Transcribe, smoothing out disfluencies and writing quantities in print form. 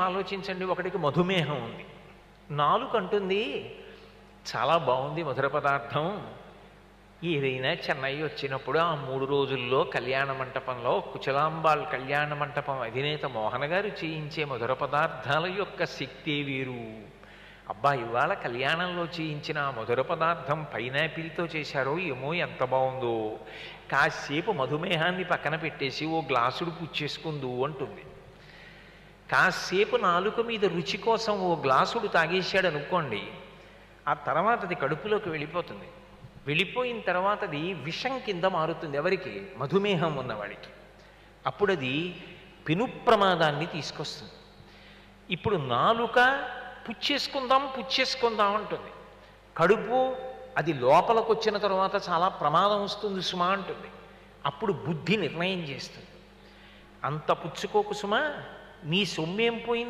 ఆలోచించండి, ఒకటికి మధుమేహం ఉంది, నాలుక అంటుంది చాలా బాగుంది మధుర పదార్థం, ఏదైనా చెన్నై వచ్చినప్పుడు ఆ 3 రోజుల్లో కళ్యాణ మంటపంలో కుచలాంబాల్ కళ్యాణ మంటపం అధినేత మోహన గారు చేయించే మధుర పదార్థాల యొక్క శక్తి వేరు. అబ్బా, ఇవాళ కళ్యాణంలో చేయించిన ఆ మధుర పదార్థం పైనాపిల్తో చేశారో ఏమో, ఎంత బాగుందో, కాసేపు మధుమేహాన్ని పక్కన పెట్టేసి ఓ గ్లాసుడు పుచ్చేసుకుందు అంటుంది. కాసేపు నాలుక మీద రుచి కోసం ఓ గ్లాసుడు తాగేశాడు అనుకోండి, ఆ తర్వాత అది కడుపులోకి వెళ్ళిపోతుంది. వెళ్ళిపోయిన తర్వాత అది విషం కింద మారుతుంది. ఎవరికి? మధుమేహం ఉన్నవాడికి. అప్పుడు అది పెను ప్రమాదాన్ని తీసుకొస్తుంది. ఇప్పుడు నాలుక పుచ్చేసుకుందాం పుచ్చేసుకుందాం అంటుంది, కడుపు అది లోపలికి వచ్చిన తర్వాత చాలా ప్రమాదం వస్తుంది సుమా అంటుంది. అప్పుడు బుద్ధి నిర్ణయం చేస్తుంది, అంత పుచ్చుకోకు సుమా, నీ సొమ్మేం పోయింది.